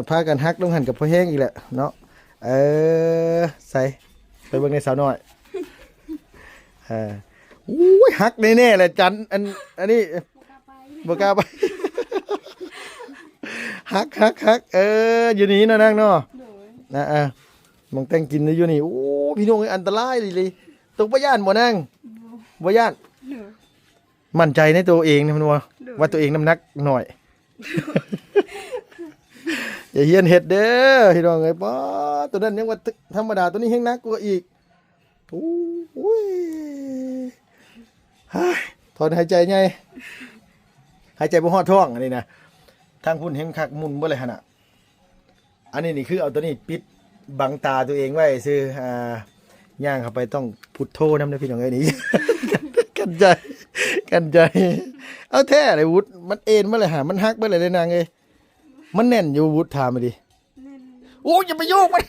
พากันฮักลงหันกับพ่อแห้งอีกแหละเนาะเออใส่ไปเบิ่งในสาวน้อยอุ้ยฮักแน่ๆเลยจันอันนี้บ่กล้าไปฮักอยู่นี่เนาะนางเนาะนะมองแต่งกินอยู่นี่โอ้พี่น้องอันตรายเลยตกบ่ย่านบ่นางบ่ย่านมั่นใจในตัวเองนะมันว่าตัวเองน้ำหนักหน่อยอย่าเฮียนเห็ดเด้อพี่น้องเอ้ยป้าตัวนั้นยังว่าธรรมดาตัวนี้แห้งนักกว่าอีกโอ้ยถอนหายใจไงหายใจบ่ฮอดท้องอันนี้นะทางพุ่นเห็นคักมุนบ่เลยหั่นน่ะอันนี้นี่คือเอาตัวนี้ปิดบังตาตัวเองไว้ซื่อย่างเข้าไปต้องพุทโธนำเด้อพี่น้องเอ้ยนี่กันใจเอาแท้เลยวุฒมันเอ็นบ่เลยหามันฮักบ่เลยนางเอ้ยมันแน่นอยู่วุฒถามมาดิโอ้ยอย่าไปโยกมัน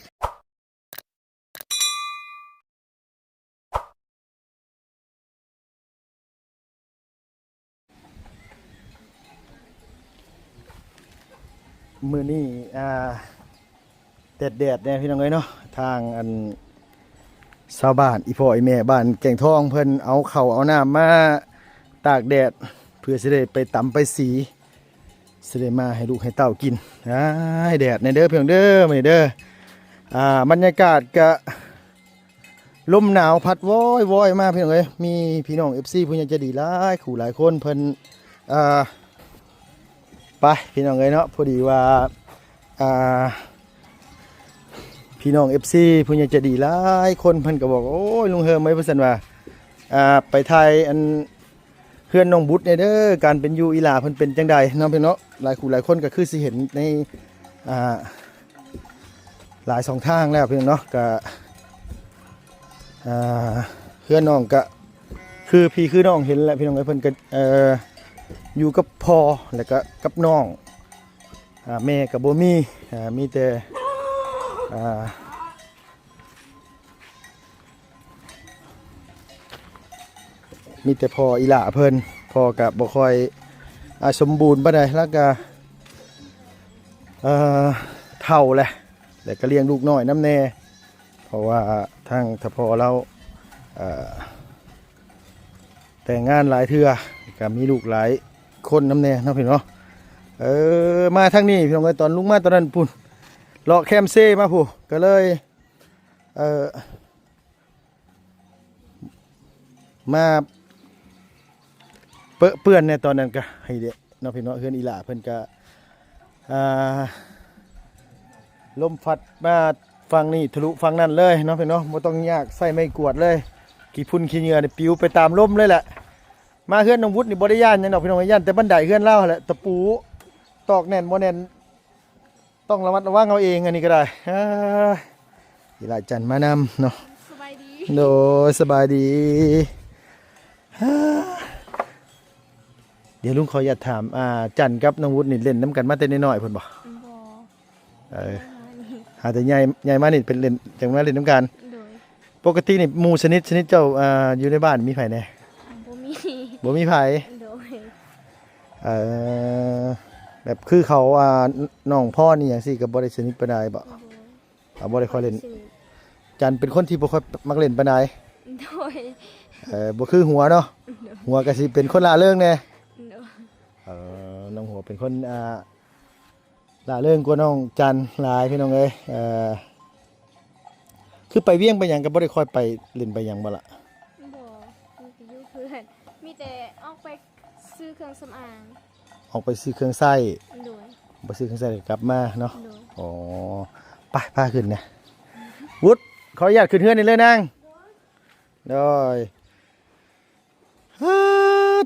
มือนี่แดดเนี่ยพี่น้องเอ้ยเนาะทางอันชาวบ้านอีพ่ออีแม่บ้านแก่งทองเพิ่นเอาข้าวเอาน้ำมาตากแดดเพื่อสิได้ไปตำไปสีสิได้มาให้ลูกให้เต้ากินให้แดดในเด้อเพียงเด้อไม่เด้อบรรยากาศกะลมหนาวพัดวอยมาพี่น้องเอ้ยมีพี่น้อง FC ผู้ใหญ่ใจดีหลายขู่หลายคนเพิ่นไปพี่น้องเอ้ยเนาะพอดีว่าพี่น้อง FC ผู้ใหญ่ใจดีหลายคนเพิ่นก็บอกโอ้ยลุงเฮิมไว้เพิ่นว่าไปไทยอันเพื่อนน้องบุตรเนี่ยเด้อการเป็นอยู่อีหลาเพิ่นเป็นจังใดเนาะพี่เนาะหลายคู่หลายคนก็คือสิเห็นในหลายสองทางแล้วพี่เนาะก็เพื่อนน้องก็คือพี่คือน้องเห็นแล้วพี่น้องเพิ่นก็อยู่กับพ่อแล้วก็กับน้องแม่กับบ่มีแต่มีแต่พออีหล่าเพิ่นพอกับบ่ค่อยสมบูรณ์ปานใดแล้วก็เฒ่าแหละแล้วก็เลี้ยงลูกน้อยน้ำแน่เพราะว่าทางถ้าพอเราแต่งงานหลายเทื่อก็มีลูกหลายคนน้ำแน่เนาะพี่เนาะมาทางนี้พี่น้องเอ้ยตอนลุงมาตอนนั้นพุ่นเลาะแคมเซ่มาผู้ก็เลยมาเปื้อนในตอนนั้นก็ให้เด็กน้องพี่น้องเฮือนอีหล่าเพิ่นก็ลมพัดมาฟังนี่ทะลุฟังนั่นเลยน้องพี่น้องบ่ต้องยากใส่ไม่กวดเลยขี้พุ่นขี้เหงื่อนี่ปิวไปตามลมเลยแหละมาเฮือนน้องวุฒินี่บ่ได้ย่านหยังดอกพี่น้องย่านแต่บันไดเฮือนเล่าแหละตะปูตอกแน่นบ่แน่นต้องระมัดระวังเอาเองอันนี้ก็ได้อีหล่าจันมานำเนาะสบายดีโดสบายดีเดี๋ยวลุงขออยากถามจันกับน้องวุฒินี่เล่นน้ำกันมาแต่น้อยๆเพิ่นบ่หาแต่ใหญ่มานี่เป็นเล่นจังมาเล่นน้ำกันปกตินี่หมู่ชนิดเจ้าอยู่ในบ้านมีไผแน่บ่มีไผแบบคือเขาน้องพ่อนี่อย่างสิก็บ่ได้สนิทปานใดบ่บ่ได้ค่อยเล่นจันเป็นคนที่บ่ค่อยมักเล่นปานใดบ่คือหัวเนาะหัวก็สิเป็นคนล่าเริงแน่น้องหัวเป็นคนล่าเริงกว่าน้องจันหลายพี่น้องเอ้ยคือไปเวียงไปหยังก็บ่ได้ค่อยไปเล่นไปหยังบ่ล่ะอยู่เพื่อนมีแต่ออกไปซื้อเครื่องสำอางออกไปซื้อเครื่องใช้ไปซื้อเครื่องใช้กลับมาเนาะอ๋อไปพาขึ้นเนี่ยวุฒิขออนุญาตขึ้นเฮือนนี่เลยนางได้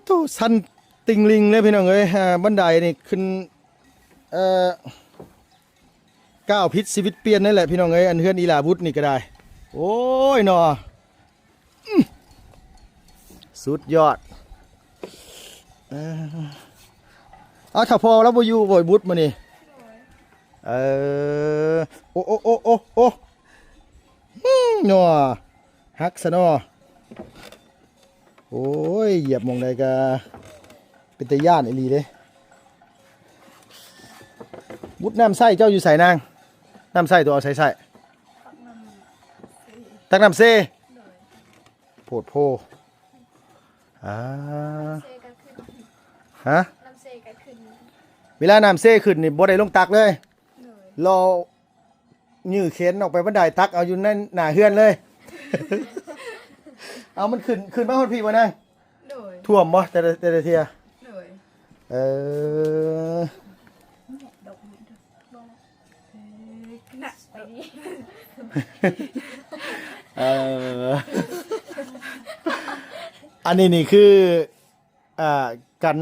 โตสันติงลิงเลยพี่น้องเอ้ยบันไดนี่ขึ้นก้าวพิษชีวิตเปลี่ยนนั่นแหละพี่น้องเอ้ยอันเฮือนอีหลาบุตรนี่ก็ได้โอ้ยหนอสุดยอดเอาถ้าพอแล้วบ่อยู่บ่อยบุตรมานี่โอ้หนอฮักซะหนอโอ้ยเหยียบมองใดก็เป็นตะย่านอีหลีเลย บุดน้ำไส้เจ้าอยู่ใส่นางน้ำไส้ตัวเอาใส่ตักน้ำเซโพดโพอ่า เซกันขึ้น ฮะ น้ำเซกันขึ้น เวลาน้ำเซขึ้นนี่บ่ได้ลงตักเลย เลย รอยื้อเข็นออกไปบันไดตักเอาอยู่นั่นหน้าเฮือนเลย เอามันขึ้นมาฮอดพี่บ่นาง เลย ท่วมบ่แต่ละเที่ย เลย เออ ดอกไม้ด้วยบ่ละหนักไปนี่ เอออันนี้นี่คือกัน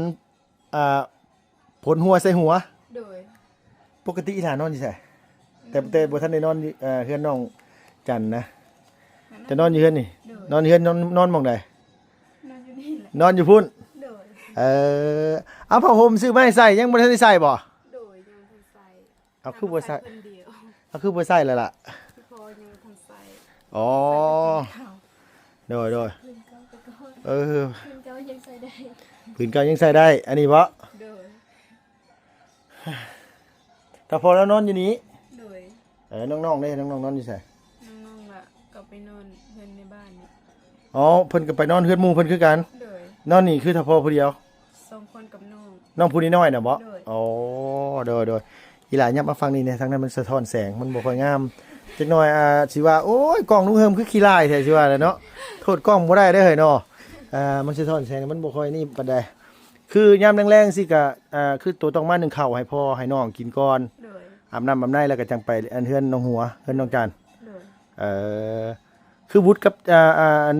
ผลหัวใส่หัว เลย ปกติอีหลานอนอยู่ไสแต่บ่ทันได้นอนอยู่เฮือนน้องจันนะจะนอนอยู่เฮือนนี่นอนอยู่เฮือนนอนหม่องใด นอนอยู่นี่แหละ นอนอยู่พุ่น เลย เออเอาผ้าห่มซื้อมาให้ใส่ยังบ่ทันได้ใส่บ่ โดยยังทันใส่ เอาคือบ่ใส่ คนเดียว เอาคือบ่ใส่แล้วล่ะ พี่พอยังทันใส่ อ๋อ ข้าว โดย พื้นเก่าไปก่อน เออ พื้นเก่ายังใส่ได้ ผืนเก่ายังใส่ได้ อันนี้บ่ โดย แต่พอแล้วนอนอยู่นี้ โดย น้องๆเด้น้องๆนอนอยู่ไส น้องๆล่ะก็ไปนอนเพื่อนในบ้านนี่ อ๋อเพิ่นก็ไปนอนเฮือนหมู่เพิ่นคือกัน โดย นอนนี่คือถ้าพอผู้เดียว 2 คนกับน้อง น้องผู้นี้น้อยน่ะบ่ โดย อ๋อโดยอีหลายับมาฟังนี่เนี่ยทางนั้นมันสะท้อนแสงมันบ่ค่อยงามจักหน่อยสิว่าโอ้ยกล้องนุ่งเฮิมคือขี้ลายแท้สิว่าแหละเนาะโทษกล้องบ่ได้เด้อเฮ้ยเนาะมันสะท้อนแสงมันบ่ค่อยนี่ปานใดคือยามแรงๆสิก็คือตัวต้องมานึ่งข้าวให้พ่อให้น้องกินก่อน โดย อาบน้ำอาบในแล้วก็จังไปอันเฮือนน้องหัวเฮือนน้องจัน โดย คือบุตรกับ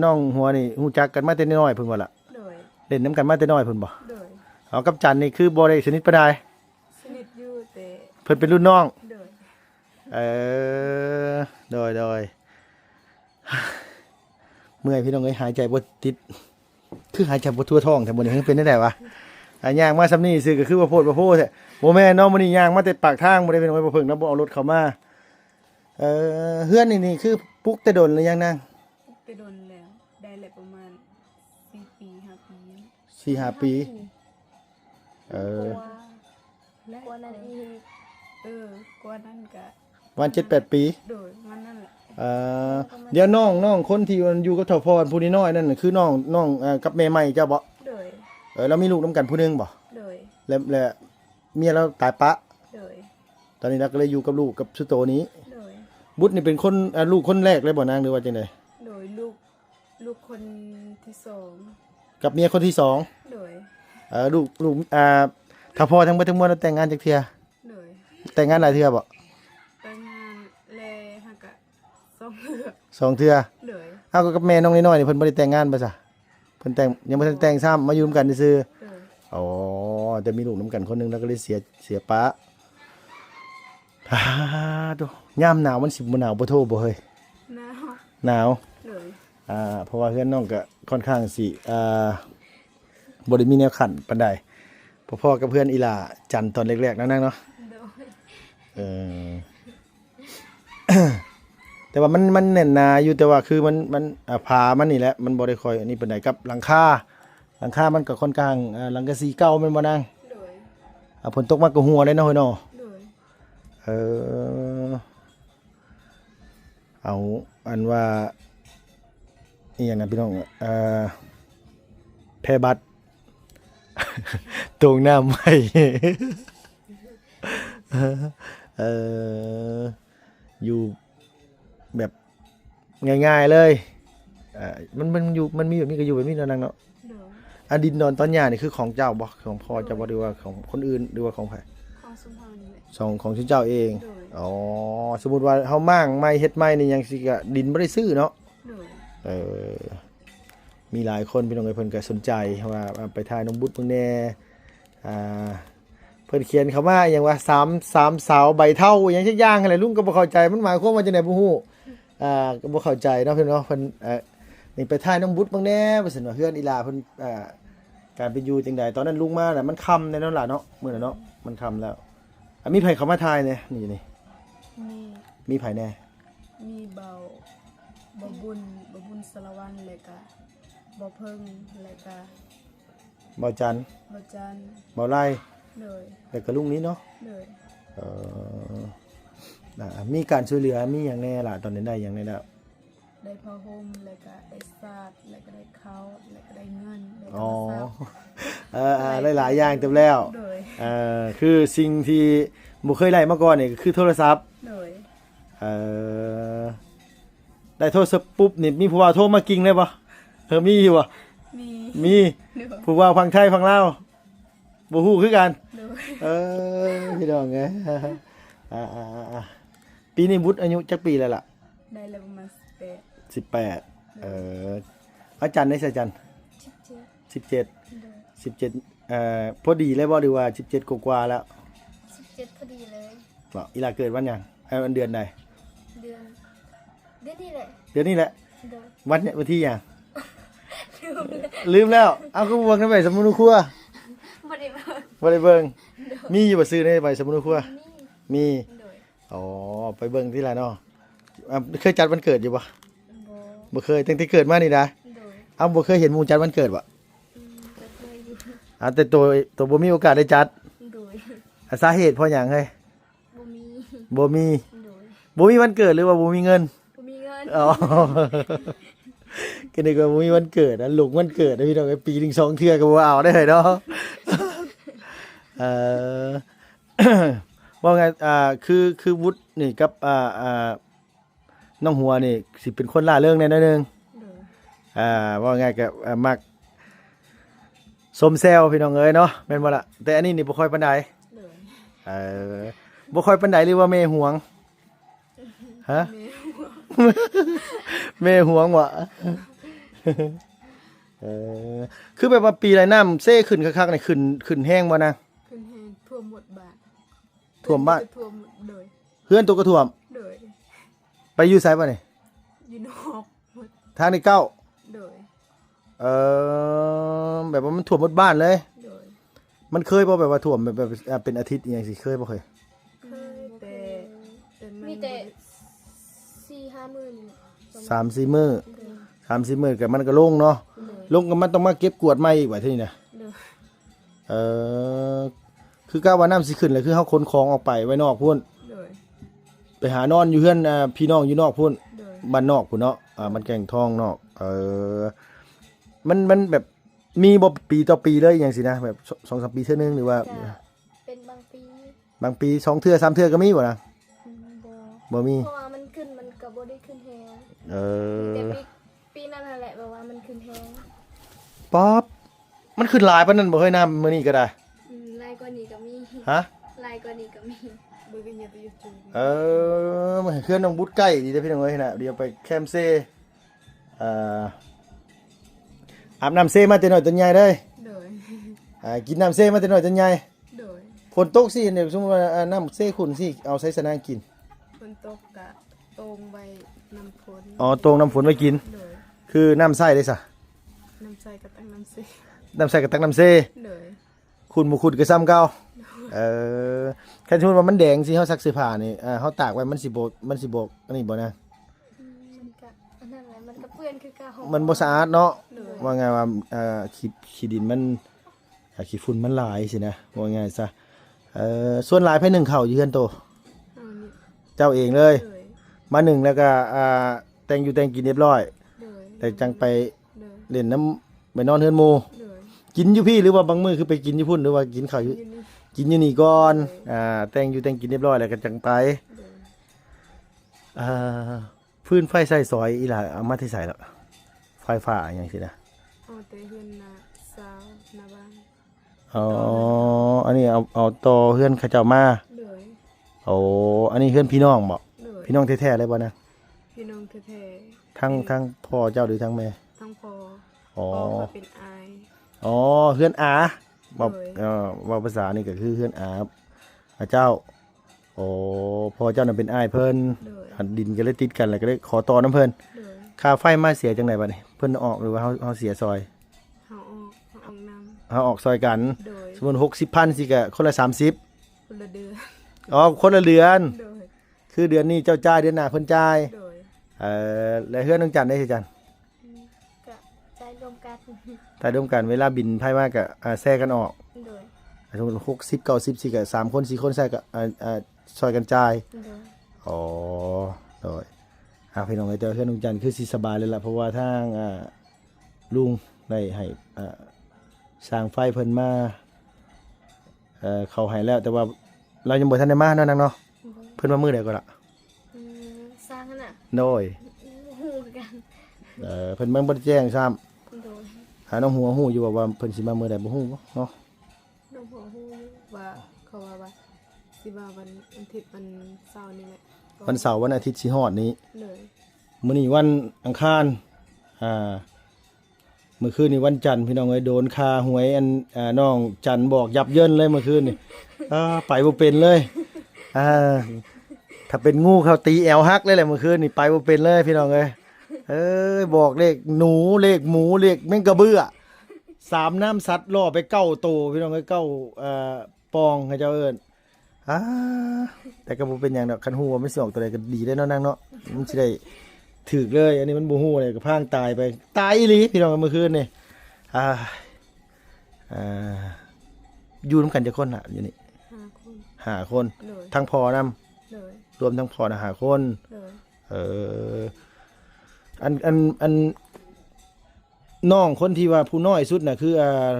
น้องหัวนี่ฮู้จักกันมาแต่น้อยเพิ่นว่าล่ะ โดย เล่นน้ำกันมาแต่น้อยเพิ่นบ่ โดย เอากับจันนี่คือบ่ได้สนิทปานใด สนิทอยู่แต่ เพิ่นเป็นรุ่นน้อง โดย โดย เมื่อยพี่น้องเอ้ยหายใจบ่ติดคือหายใจบ่ทั่วท้องแต่บ่ได้เป็นได้ไดวะย่างมาซำนี้ซื่อก็คือว่าโพดบ่โพแท้บ่แม่นเนาะมื้อนี้ย่างมาแต่ปากทางบ่ได้เป็นไว้บ่เพิ่งนะบ่เอารถเข้ามาเฮือนนี่คือปลุกแต่ดนหรือยังนาง ไปโดนแล้วได้แหละประมาณ4 ปี5 ปี 4-5 ปีกว่านั้นอีกกว่านั้นก็ วัน 7-8 ปี โดยมันนั่นแหละ เดี๋ยวน้องคนที่อยู่กับเฒ่าพรผู้น้อยนั่นน่ะคือน้องกับแม่ใหม่เจ้าบ่ โดย แล้วมีลูกนํกันผู้หนึงบ่ โดย แล้วเมียเราตายปะ โดย ตอนนี้เราก็เลยอยู่กับลูกกับสุโตนี้ โดย บุตรนี่เป็นคนลูกคนแรกเลยบ่นางหรือว่าจังได โดยลูกคนที่2กับเมียคนที่สอง โดย ลูกถ้าพ่อทั้งเบิดทั้งมวลแต่งงานจักเทื่อ โดย แต่งงานหลายเทื่อบ่ ไปงานแลฮักกะ2เทื่อ สองเทื่อ โดย เอาก็กับแม่น้องน้อยๆนี่เพิ่นบ่ได้แต่งงานบ่ซะเพิ่นแต่งยังบ่ทันแต่งซ้ำมาอยู่นำกันซื่อ โดย ๆอ๋อแต่มีลูกนํกันคนหนึงแล้วก็เลยเสียป้าโตยามหนาวมันสิบ่หนาวบ่โทบ่เฮ้ย หนาว หนาว โดย เพราะว่าเพื่อนน้องก็ค่อนข้างสิบ่ได้มีแนวขันปานใดพอๆกับเพื่อนอีหล่าจันตอนแรกๆนั่นเนาะ โดย เออ แต่ว่ามันแน่นหนาอยู่แต่ว่าคือมันผามันนี่แหละมันบ่ได้ค่อยอันนี้ปานใดกับหลังคามันก็ค่อนข้างหลังกะสีเก่าแม่นบ่นาง โดย ฝนตกมาก็หัวเลยเนาะเฮ้ยเนาะ โดย เออเอาอันว่าอีหยังนะพี่น้องแพร่บัตร ตรงหน้าใหม่ อยู่แบบง่ายๆเลยมันอยู่มันมีแบบนี้ก็อยู่แบบนี้แล้วนางเนาะ โดย ดินนอนตอนหญ้านี่คือของเจ้าบ่ของพ่อเจ้าบ่หรือว่าของคนอื่นหรือว่าของไผ ของสุพรรณนี่แหละ ของชื่อเจ้าเอง โดย อ๋อสมมุติว่าเฮามั่างไม้เฮ็ดไม้นี่ยังสิก็ดินบ่ได้ซื้อเนาะ โดย มีหลายคนพี่น้องเอ้ยเพิ่นก็สนใจว่าไปถ่ายน้องบุตรเพิ่นแน่เพิ่นเขียนคำว่าหยังว่า3เสาใบเท่าหยังสักอย่างอะไรลุงก็บ่เข้าใจมันหมายความว่าจังได๋บ่ฮู้ก็บ่เข้าใจเนาะเพิ่นเนาะเพิ่นนี่ไปถ่ายน้องบุตรเบิ่งแน่ว่าซั่นว่าเฮือนอีหลาเพิ่นการเป็นอยู่จังไดตอนนั้นลุงมาน่ะมันค่ำแน่เนาะล่ะเนาะมื้อนั้นเนาะมันค่ำแล้วมีไผเข้ามาถ่ายแน่นี่ มี มีไผแน่ มีเบาบุญสารวัตรแล้วก็บ่เพิ่งแล้วก็ บ่จัน บ่จันทร์ บ่ไล่ โดย แล้วก็ลุงนี้เนาะ โดย เออมีการช่วยเหลือมีหยังแน่ล่ะตอนนี้ได้หยังแน่แล้ว ได้ผ้าห่มแล้วก็ได้สาดแล้วก็ได้ข้าวแล้วก็ได้เงินได้โท อ๋อ รศัพท์ หลายๆอย่างเต็มแล้ว โดย คือสิ่งที่บ่เคยได้มาก่อนนี่ก็คือโทรศัพท์ โดย เออได้โทรศัพท์ปุ๊บนี่มีผู้ว่าโทรมากิ่งเลยบ่มีอยู่บ่ มี มี โดย ผู้ว่าฟังไทยฟังลาวบ่ฮู้คือกัน โดย พี่น้องไงปีนี้บุตรอายุจักปีแล้วล่ะ ได้แล้วประมาณ18 18อาจารย์ได้ใช่อาจารย์ 17 17พอดีเลยบ่หรือว่า17กว่าๆแล้ว 17พอดีเลย บ่อีหลาเกิดวันหยังวันเดือนใด เดือนนี้แหละ เดือนนี้แหละ เดือน วันเนี่ยวันที่หยัง ลืมเลย ลืมแล้ว เอาก็บวกกันไปสมุนครัว บ่ได้เบิ่ง บ่ได้เบิ่งมีอยู่บ่ซื้อในไปสมุนครัว มี โดย อ๋อไปเบิ่งที่ละเนาะเคยจัดวันเกิดอยู่บ่ บ่ บ่เคยตั้งแต่เกิดมานี่นะ โดย เอาบ่เคยเห็นหมู่จัดวันเกิดบ่ ก็เคยอยู่ แต่ตัวบ่มีโอกาสได้จัด โดย สาเหตุเพราะหยังเฮ้ย บ่มี บ่มี โดย บ่มีวันเกิดหรือว่าบ่มีเงิน บ่มีเงิน อ๋อ ก็นึกว่าบ่มีวันเกิดนะลูกวันเกิดนะพี่น้องปีหนึง2เทื่อก็บ่เอาได้เนาะ เอ่อ ว่าไงคือวุฒินี่กับน้องหัวนี่สิเป็นคนล่าเริงแน่นอนนึง โดย ว่าไงก็มักสมแซวพี่น้องเอ้ยเนาะแม่นบ่ล่ะแต่อันนี้นี่บ่ค่อยปานใด โดย บ่ค่อยปานใดหรือว่าแม่หวงฮะ แม่หวงวะ คือแบบว่าปีไรน้ำเซ่ขึ้นคักๆนี่ขึ้นแห้งบ่นะ ขึ้นแห้งท่วมหมดบ้าน ท่วมบ้าน ท่วมโดย เพื่อนตัวก็ท่วม โดย ไปอยู่ไสบ่นี่ อยู่นอกหมด ทางที่เก้า โดย แบบว่ามันท่วมหมดบ้านเลย โดย มันเคยบ่แบบว่าท่วมแบบเป็นอาทิตย์อหย่างสิเคยบ่เคย เคยแต่มัน มีแต่4-5 มื้อนี่ 3-4 มื้อ3-4มื้อก็มันก็ลงเนาะลงก็มันต้องมาเก็บกวาดใหม่อีกว่าที่นี่นะ โดย คือก้าวว่าน้ำสิขึ้นเลยคือเฮาขนของออกไปไว้นอกพุ่น โดย ไปหานอนอยู่เฮือนพี่น้องอยู่นอกพุ่น โดย บ้านนอกพุ่นเนาะมันแก่งทองนอกมันแบบมีบ่ปีต่อปีเลยอย่างสินะแบบ2-3 ปีเทื่อนึงหรือว่า ก็เป็นบางปี บางปี2เทื่อ3เทื่อก็มีบ่นะ บ่ บ่มี เพราะว่ามันขึ้นมันก็บ่ได้ขึ้นแฮง แต่ปีนั้นนั่นแหละแบบว่ามันขึ้นแฮง ป๊อบมันขึ้นหลายปานนั้นบ่เฮ้ยน้ำมื้อนี้ก็ได้ ลายกว่านี้ก็มี ฮะ ลายกว่านี้ก็มี เบิ่งกันอย่าไปอยู่จู มาเคลื่อนน้องบุดใกล้ดีเด้อพี่น้องเอ้ยนะเดี๋ยวไปแคมป์เซอาบน้ำเซมาแต่น้อยจนใหญ่เด้อ โดย กินน้ำเซมาแต่น้อยจนใหญ่ โดย ฝนตกสิเนี่ยสมมุติว่าน้ำเซขุ่นสิเอาใส่สนางกิน ฝนตกกะตรงใบน้ำฝน อ๋อตรงน้ำฝนไว้กิน โดย คือน้ำใส่ได้ซะ น้ำใสกับตั้งน้ำใส น้ำใส่กับตักน้ำเซ โดย ขุ่นบ่ขุ่นก็ซ้ำเก่าแค่สมมุติว่ามันแดงสิเฮาซักเสื้อผ้านี่เฮาตากไว้มันสิบ่อันนี้บ่นะ มันก็อันนั้นแหละมันก็เปื้อนคือเก่า มันบ่สะอาดเนาะ โดย ว่าไงว่าขี้ดินมันขี้ฝุ่นมันหลายสินะว่าไงซะส่วนหลายไผหนึ่งเข้าอยู่เฮือนโต เอานี่ เจ้าเองเลย โดย มาหนึ่งแล้วก็แต่งอยู่แต่งกินเรียบร้อย โดย แต่จังไป โดย เล่นน้ำไปนอนเฮือนหมู่ โดย กินอยู่พี่หรือว่าบางมื้อคือไปกินอยู่พุ่นหรือว่ากินข้าวอยู่ อยู่นี่ กินอยู่นี่ก่อนแต่งอยู่แต่งกินเรียบร้อยแล้วก็จังไป โดย พื้นไฟใส่ซอยอีหล่าเอามาที่ใส่แล้วไฟฟ้าอหย่างสินะ เอาแต่เฮือนนาสาวนาบ้าน อ๋ออันนี้เอาต่อเฮือนเขาเจ้ามา โดย โอ้อันนี้เฮือนพี่น้องบ่ โดย พี่น้องแท้ๆเลยบ่นะ พี่น้องแท้ ทั้งพ่อเจ้าหรือทั้งแม่ ๆทั้งพ่อ อ๋อ พ่อเขาเป็นอาย อ๋อเฮือนอาบอก โดย ว่าภาษานี่ก็คือเฮือนอาเจ้าโอ้พ่อเจ้านั่นเป็นอ้ายเพิ่น โดย หันดินก็เลยติดกันแล้วก็เลยขอต่อน้ำเพิ่น โดย ค่าไฟมาเสียจังไดบัดนี้เพิ่นออกหรือว่าเฮาเสียซอย เขาออกน เฮาออกซอยกัน ำโดย สมมุติ 60,000สิก็คนละ30คนละเดือน อ๋อคนละเดือน โดย คือเดือนนี้เจ้าจ่ายเดือนหน้าเพิ่นจ่าย โดย แล้วเฮือนน้องจันได้สิจัน ก็ใจรวมกัน ถ้ารวมกันเวลาบินไผมาก็แชร์กันออก โดย สมมุติ60 90สิก็3คน4คนใส่ก็ช่วยกันจ่าย โดย อ๋อโดยพี่น้องเอ้ยแต่ว่าเพื่อนลุงจันทร์คือสิสบายเลยล่ะเพราะว่าทางลุงได้ให้สร้างไฟเพิ่นมาเขาให้แล้วแต่ว่าเรายังบ่ทันได้มาเนาะนางเนาะ โดย เพิ่นมามื้อใดก็ล่ะ สร้างน่ะ โดย ฮู้กัน เพิ่นบ่ได้แจ้งซ้ำ โดย หาน้องหัวฮู้อยู่ว่าเพิ่นสิมามื้อใดบ่ฮู้บ่เนาะ น้องพ่อฮู้ว่าเขาว่าสิมาวันอาทิตย์วันเสาร์นี่แหละ วันเสาร์วันอาทิตย์สิฮอดนี้ เลย มื้อนี้วันอังคารมื้อคืนนี้วันจันทร์พี่น้องเอ้ยโดนคาหวยน้องจันบอกยับเยินเลยเมื่อคืนนี่ไปบ่เป็นเลยถ้าเป็นงูเขาตีแอวฮักเลยแหละเมื่อคืนนี่ไปบ่เป็นเลยพี่น้องเอ้ยบอกเลขหนูเลขหมูเลขแม่งกระเบื้อ3น้ำซัดล่อไป9โตพี่น้องเอ้ย9ปองให้เจ้าเอิ้นแต่ก็บ่เป็นหยังดอกคันฮู้ว่ามันสิออกตัวใดก็ดีได้เนาะนางเนาะมันสิได้ถูกเลยอันนี้มันบ่ฮู้เลยก็พางตายไปตายอีหลีพี่น้องเมื่อคืนนี่อยู่นำกันจักคนน่ะอยู่นี่ 5 คน 5 คน เลย ทั้งพ่อนำ เลย รวมทั้งพ่อนะ5 คน เลย อันน้องคนที่ว่าผู้น้อยสุดน่ะคือ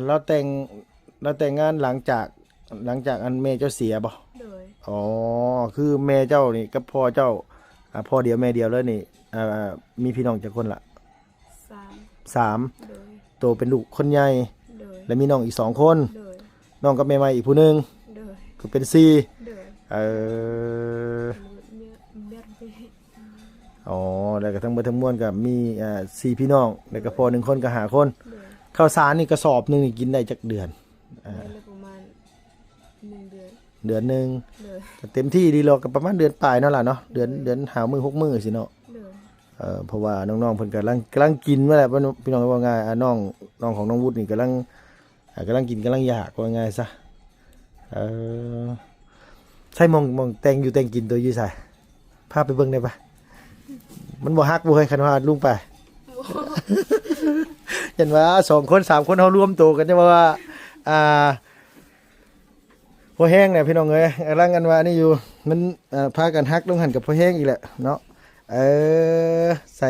เราแต่งงานหลังจากอันแม่เจ้าเสียบ่ เลย อ๋อคือแม่เจ้านี่กับพ่อเจ้าพ่อเดียวแม่เดียวเลยนี่มีพี่น้องจักคนละ 3 เลย โตเป็นลูกคนใหญ่ เลย และมีน้องอีก2 คน เลย น้องกับแม่ใหม่อีกผู้หนึง เลย ก็เป็น4 เลย เนี่ยไป อ๋อแล้วก็ทั้งเบิดทั้งมวลก็มี4พี่น้องแล้วก็พ่อ1คนก็5 คน เลย ข้าวสารนี่กระสอบหนึงนี่กินได้จักเดือน ได้ประมาณ1 เดือน เดือนหนึง เลย ก็เต็มที่ดีหรอกก็ประมาณเดือนปลายเนาะล่ะเนาะเดือนหามื้อ6 มื้อสิเนาะ เลย เพราะว่าน้องๆเพิ่นกำลังกินว่าแหละพี่น้องว่าง่ายน้องของน้องวุฒินี่กำลังกินกำลังอยากว่าง่ายซะใช่มองแต่งอยู่แต่งกินตัวอยู่ไสพาไปเบิ่งได้ปะมันบ่ฮักบ่เคยคันว่าลุงไป เห็นว่า2 คน3 คนเฮารวมตัวกันจะว่าพ่อแห้งเนี่ยพี่น้องเอ้ยกำลังกันว่านี่อยู่มันพากันฮักลงหันกับพ่อแห้งอีกแหละเนาะใส่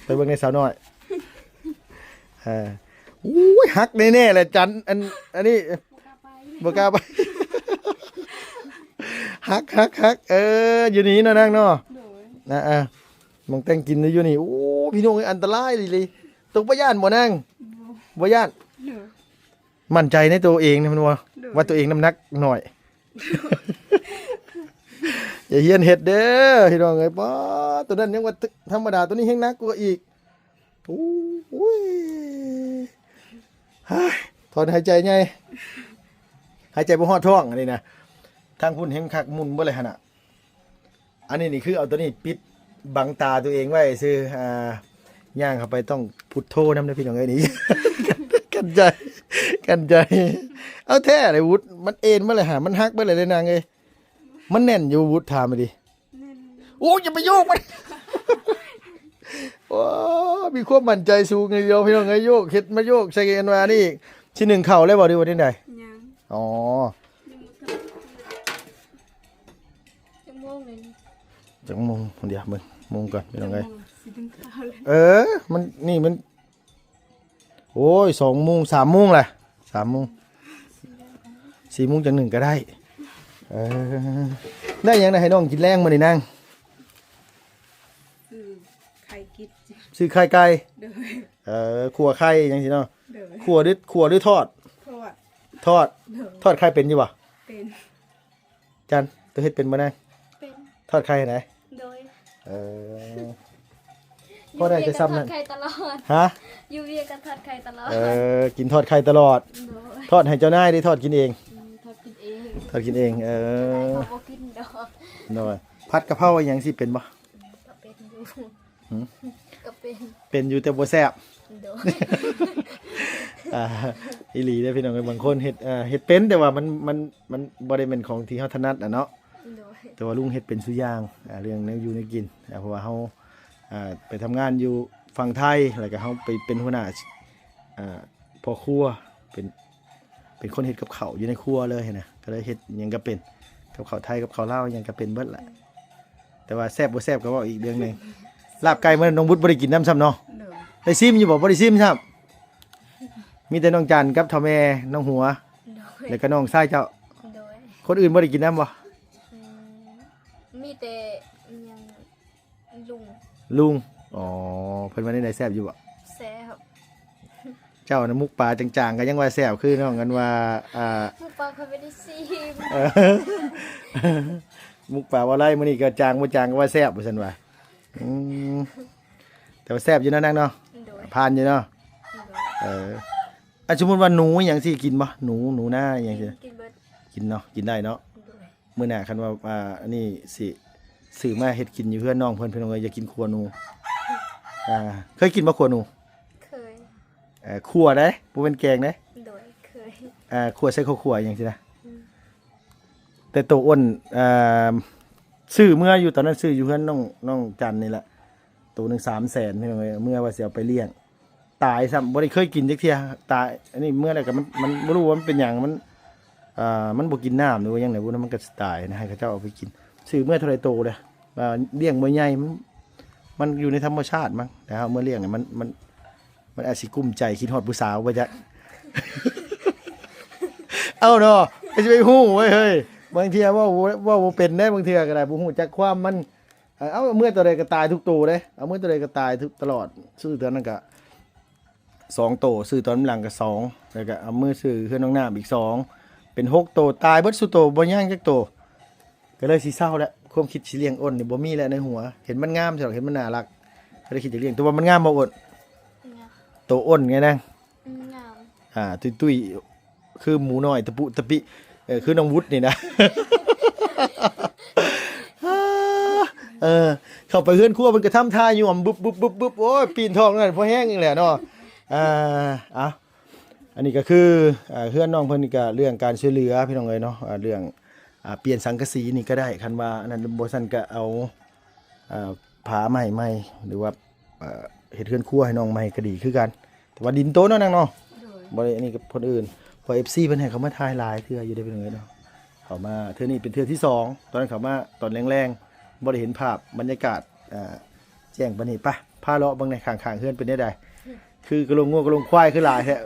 ไปเบิ่งในสาวน้อยอุ้ยฮักแน่ๆเลยจันอันนี้บ่กล้าไปฮักอยู่นี่เนาะนางเนาะ เลย นะมองแต่งกินอยู่นี่โอ้พี่น้องเอ้ยอันตรายเลยตกบ่ย่านบ่นางบ่ย่าน เลย มั่นใจในตัวเองนะมันว่าตัวเองน้ำหนักหน่อย อย่าเฮียนเห็ดเด้อพี่น้องเอ้ยป้าตัวนั้นยังว่าธรรมดาตัวนี้แห้งนักกว่าอีกโอ้ยถอนหายใจไงหายใจบ่ฮอดท้องอันนี้นะทางพุ่นแห้งคักมุนบ่เลยหั่นน่ะอันนี้นี่คือเอาตัวนี้ปิดบังตาตัวเองไว้ซื่อย่างเข้าไปต้องพุทโธนำเด้อพี่น้องเอ้ยนี่ กันใจเอาแท้เลยวุฒมันเอ็นมาเลยหามันฮักมาเลยนางเอ้ยมันแน่นอยู่วุฒถามมาดิโอ้อย่าไปโยกมัน โอ้มีความมั่นใจสูงเลยเดียวพี่น้องเอ้ยโยกเฮ็ดมาโยกใส่กันมานี่ที่1เข่าเลยบ่ดีว่าที่ไหน ยัง อ๋อ จังโมงเลย จังมงเดี๋ยวมึงมงก่อนพี่น้องเอ้ย สิถึงข้าวเลย มันนี่มันโอ้ย2 โมง 3 โมงแหละ3 โมง 4 โมงจัง1ก็ได้ได้ยังได้ให้น้องกินแรงมานี่นาง ไข่กิด ซื้อไข่ไก่ เลย ขัวไข่ยังสิเนาะ เลย ขัวหรือทอด ทอด ทอดไข่เป็นอยู่บ่ เป็น จันตัวเฮ็ดเป็นบ่นาง เป็น ทอดไข่ไหน โดย พอได้จะซ้ำนั่น ทอดไข่ตลอด ฮะ อยู่เวียกันทอดไข่ตลอด กินทอดไข่ตลอด โดย ทอดให้เจ้านายได้ทอดกินเอง ทอดกินเอง ทอดกินเองเขาบ่กินดอก น้อยผัดกะเพราอย่างสิเป็นบ่ ก็เป็นอยู่ หืม ก็เป็น เป็นอยู่แต่บ่แซ่บ โดย อีหลีได้อพี่น้องเอ้ยบางคนเฮ็ดเป็นแต่ว่ามันบ่ได้เป็นของที่เฮาถนัดเนาะ โดย แต่ว่าลุงเฮ็ดเป็นสุอย่างเรื่องแนวอยู่ในกินเพราะว่าเฮาไปทำงานอยู่ฝั่งไทยแล้วก็เฮาไปเป็นหัวหน้าพ่อครัวเป็น เป็นคนเฮ็ดกับข้าวอยู่ในครัวเลยนะก็เลยเฮ็ดหยังก็เป็นกับข้าวไทยกับข้าวลาวหยังก็เป็นเบิดแหละแต่ว่าแซ่บบ่แซ่บก็เว้าอีกเรื่องหนึงลาบไก่มื้อน้องบุตรบ่ได้กินน้ำซ้ำเนาะ โดย ได้ซิมอยู่บ่บ่ได้ซิมซ้ำมีแต่น้องจันกับเฒ่าแม่น้องหัว โดย แล้วก็น้องชายเจ้า โดย คนอื่นบ่ได้กินน้ำบ่ อืมมีแต่ยังลุง ลุงอ๋อเพิ่นว่าได้แซ่บอยู่บ่ แซ่บ เจ้าน้ำมุกปลาจางๆก็ยังว่าแซ่บคือน้องกันว่าหมูปลาเขาไม่ได้ซีม เออมุกปลาว่าไรมื้อนี้ก็จางบ่จางก็ว่าแซ่บว่าซั่นว่าอืมแต่ว่าแซ่บอยู่เนาะนางเนาะ โดย ผ่านอยู่เนาะ โดย สมมุติว่าหนูหยังสิกินบ่หนูหน้าหยังสิ กินเบิด กินเนาะกินได้เนาะ โดย มื้อหน้าคันว่าอันนี้สิซื้อมาเฮ็ดกินอยู่เพื่อนน้องเพิ่นเพิ่นว่าอยากกินขัวหนูเคยกินบ่ขัวหนู เคย ขัวได้บ่เป็นแกงได้ โดยเคย ขัวใส่ข้าวขัวหยังสินะ อืม แต่ตัวอ้นซื้อเมื่ออยู่ตอนนั้นซื้ออยู่เพื่อนน้องจันนี่แหละตัวหนึ่ง300,000พี่น้องเอ้ยเมื่อว่าสิเอาไปเลี้ยงตายซ้ำบ่ได้เคยกินจักเที่ยตายอันนี้เมื่อไรก็มันบ่รู้ว่ามันเป็นหยังมันบ่กินน้ำหรือว่าหยังไงบ่นั้นมันก็ตายนะให้เขาเจ้าเอาไปกินซื้อเมื่อเท่าไรโตเลยเลี้ยงบ่ใหญ่มันอยู่ในธรรมชาติมั้งแต่เฮาเมื่อเลี้ยงเนี่ยมันอาจสิกุ้มใจคิดฮอดผู้สาวบ่จัก เอาเนาะไม่ใช่ไปฮู้เว้ยเฮ้ยบางเทีว่าบ่เป็นได้บางเทีก็ได้บ่ฮู้จักความมันเอาเมื่อตัวใดก็ตายทุกตัวเด้เอาเมื่อตัวใดก็ตายทุกตลอดซื้อตัวนั้นก็2ตัวซื้อตอนหลังก็2แล้วก็เอามือซื้อคือน้องน้ำอีก2เป็น6ตัวตายเบิดสุดตัวบ่ย่างจักตัวก็เลยสิเศร้าแล้วความคิดสิเลี้ยงอ้นนี่บ่มีแล้วในหัวเห็นมันงามใช่หรอเห็นมันน่ารักก็เลยคิดจะเลี้ยงตัวมันงามบ่อ้น งาม ตัวอ้นไงนะ งาม ตุ้ยคือหมูน้อยตะปุตะปิคือน้องวุฒินี่นะ เข้าไปเฮือนครัวมันก็ทำท่าอยู่อ่อมบึบโอ้ยปีนทองนั่นพอแห้งอีกแหละเนาะอันนี้ก็คือเฮือนน้องเพิ่นนี่ก็เรื่องการช่วยเหลือพี่น้องเอ้ยเนาะเรื่องเปลี่ยนสังกะสีนี่ก็ได้คันว่าอันนั้นบ่ซั่นก็เอาผาใหม่หรือว่าเฮ็ดเฮือนครัวให้น้องใหม่ก็ดีคือกันแต่ว่าดินโตเนาะนางเนาะ โดย บ่ได้อันนี้กับคนอื่นพอ FC เพิ่นให้เขามาถ่ายหลายเทื่ออยู่ได้เป็นไงเนาะเขามาเทื่อนี้เป็นเทื่อที่2ตอนนั้นเขามาตอนแรงๆบ่ได้เห็นภาพบรรยากาศแจ้งปานนี้ปะพาเลาะเบิ่งในข้างๆเฮือนเป็นได้ใดคือกระลงงัวกระลงควายคือหลายแท้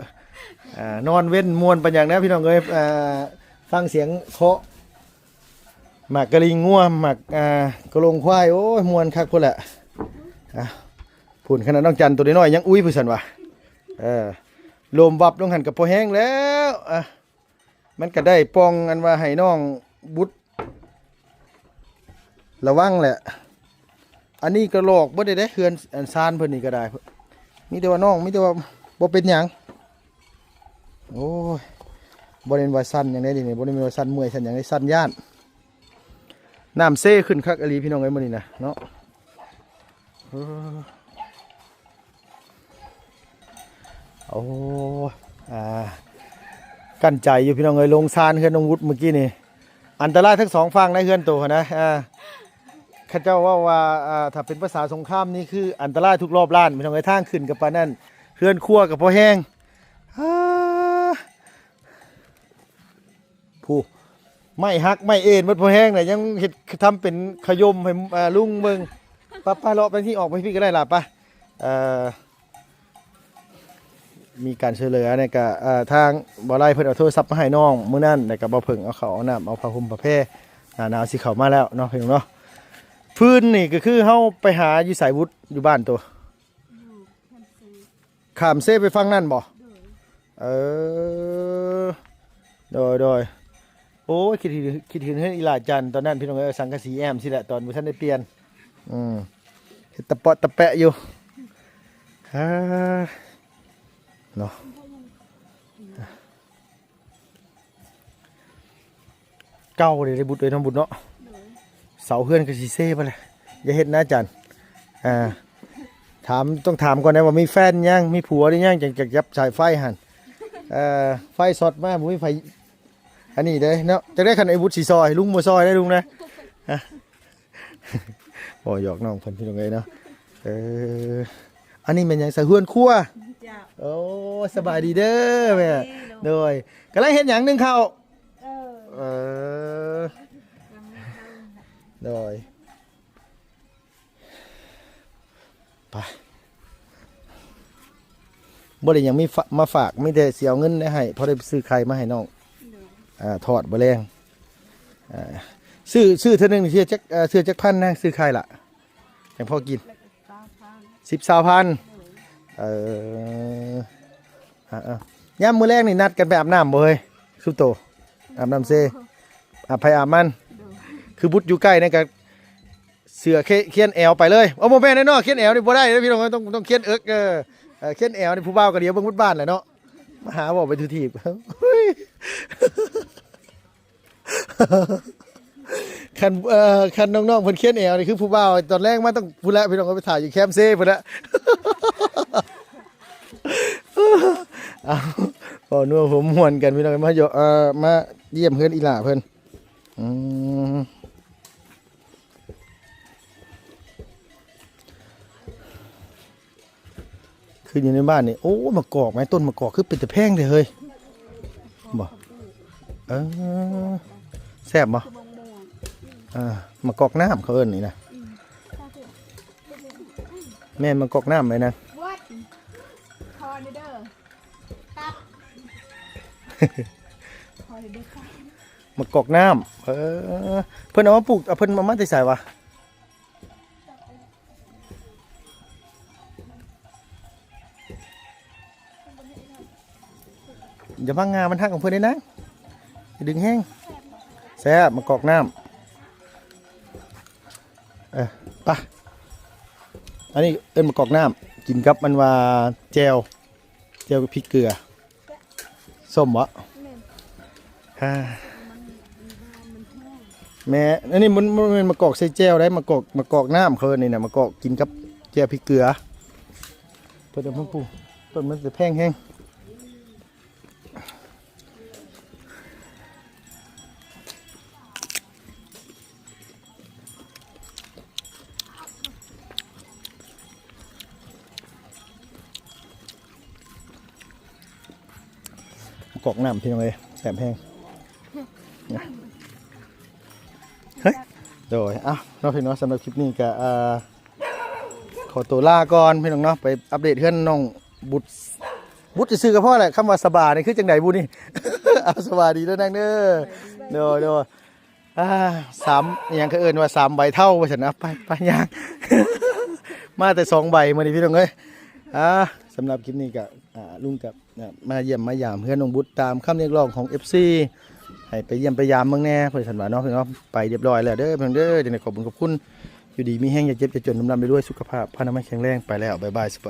นอนเว้นม่วนปานอย่างนะพี่น้องเอ้ยฟังเสียงเคาะหมากกระลิงงัวหมากกระลงควายโอ้ยม่วนคักพุ่นแหละพุ่นขนาดน้องจันตัวน้อยๆยังอุ้ยผู้ซั่นว่ะลมวับลงหันกับพอแห้งแล้วมันก็ได้ปองอันว่าให้น้องบุตรระวังแหละอันนี้ก็หลอกบ่ได้เฮือนอันซานเพิ่นนี่ก็ได้มีแต่ว่าน้องมีแต่ว่าบ่เป็นหยังโอ้ยบ่ได้ว่าสั่นหยังได้ดินี่บ่ได้ว่าสั่นเมื่อยสั่นหยังได้สั่นย่านน้ำเซ่ขึ้นคักอลีพี่น้องเอ้ยมื้อนี้นะเนาะโอ้กั้นใจอยู่พี่น้องเอ้ยลงซานเฮือนน้องวุฒิเมื่อกี้นี่อันตรายทั้ง2ฝั่งในเฮือนโตนะข้าเจ้าว่าถ้าเป็นภาษาสงครามนี่คืออันตรายทุกรอบล้านพี่น้องเอ้ยทางขึ้นกับปานนั้นเฮือนครัวกับพอแห้งผู้ไม่ฮักไม่เอ็นมันพอแห้งน่ะยังเฮ็ดทำเป็นขยมให้ลุงเบิ่งป้าเลาะไปที่ออกไปพี่ก็ได้ล่ะป่ะมีการช่วยเหลือในกับทางบ่อไร่เพิ่นเอาโทรศัพท์มาให้น้องมื้อนั้นแล้วก็บ่เพิ่งเอาข้าวเอาน้ำเอาผ้าห่มผ้าแพรหน้าหนาวสิเข้ามาแล้วเนาะพี่น้องเนาะพื้นนี่ก็คือเฮาไปหาอยู่สายวุฒิอยู่บ้านตัวข้ามเซไปฟังนั่นบ่โดยโอ้ยคิดถึงเฮ็ดอีหลาจันตอนนั้นพี่น้องเอ้ยสังกะสีแอมสิแหละตอนบ่ทันได้เปลี่ยนเฮ็ดตะเปาะตะแปะอยู่เนาะเก่าเลยได้บุตรเลยน้องบุตรเนาะเสาเฮือนก็สิเซ่ไปเลยอย่าเฮ็ดนะจันต้องถามก่อนนะว่ามีแฟนยังมีผัวหรือยังจังยับสายไฟหั่นไฟสดมาบ่มีไฟอันนี้เด้เนาะจะได้คันไอ้บุตรสิซอยลุงบ่ซอยได้ลุงนะบ่หยอกน้องเพิ่นพี่น้องเอ้ยเนาะอันนี้มันยังสะเฮือนครัวโอ้สบายดีเด้อแม่ โดยกำลังเฮ็ดหยังนึ่งข้าว เออ เออโดยไปบ่ได้หยังมีมาฝากมีแต่สิเอาเงินได้ให้พอได้ไปซื้อไข่มาให้น้องทอดบ่แรงซื้อเท่านึงนี่เชื่อจักพันนะซื้อไข่ล่ะจังพอกิน10-20,000ย่ามมื้อแรกนี่นัดกันไปอาบน้ำบ่เฮ้ยสุโตอาบน้ำเซอาบไผอาบมันคือบุตรอยู่ใกล้นี่ก็เสือเขียนแอวไปเลยเอาบ่แม่นแน่เนาะเขียนแอวนี่บ่ได้นะพี่น้องต้องเขียนเอิกเขียนแอวนี่ผู้บ่าวก็เดียวเบิ่งบุตรบ้านแหละเนาะมาหาบอกไปทุทีบคันน้องๆเพิ่นเขียนแอวนี่คือผู้บ่าวตอนแรกมาต้องผู้ละพี่น้องก็ไปถ่ายอยู่แคมป์เซ่พุ่นละเอาพอนัวผมม่วนกันพี่น้องมามาเยี่ยมเพื่อนอีหล่าเพิ่นคืออยู่ในบ้านนี่โอ้มะกอกไหมต้นมะกอกคือเป็นแต่แพงเลยเฮ้ยบ่แซ่บบ่มะกอกน้ำเขาเอิ้นนี่นะแม่นมะกอกน้ำไหมนะวัดพอเด้อตับพอเด้อค่ะ มะกอกน้ำเพิ่นเอามาปลูกเพิ่นมาแต่ไสวะอย่าพังงามันทักของเพิ่นได้นะอย่าดึงแห้งแซ่บมะกอกน้ำไปอันนี้เอิ้นมะกอกน้ำกินกับมันว่าแจ่วกับพริกเกลือส้มวะแม่อันนี้มันมะกอกใส่แจ่วได้มะกอกน้ำเขานี่นะมะกอกกินกับแจ่วพริกเกลือเพิ่นเอามาปลูกต้นมันจะแพงแห้งกอกน้ำพี่น้องเลยแสบแห้งเฮ้ยโดยน้องพี่น้องสำหรับคลิปนี้ก็ขอตัวลาก่อนพี่น้องเนาะไปอัปเดตเพื่อนน้องบุตรจะซื้อกับพ่อแหละคำว่าสบายนี่คือจังไหนบุนี่ สบายดีแล้วนางเด้อโดย3อย่างก็เอิ้นว่า3ใบเท่าว่าฉันนะไปย่าง มาแต่2ใบมาดิพี่น้องเอ้ยสำหรับคลิปนี้ก็ลุงกับมาเยี่ยมมายามเพื่อนน้องบุตรตามคำเรียกร้องของ FC ให้ไปเยี่ยมไปยามเมืองแน่เพื่อนสันว่าเนาะพี่น้องไปเรียบร้อยแล้วเด้อเพื่อนเด้อจังได๋ขอบคุณอยู่ดีมีแห้งอย่าเจ็บอย่าจนลำไปด้วยสุขภาพพานามัยแข็งแรงไปแล้วบ๊ายบายสบาย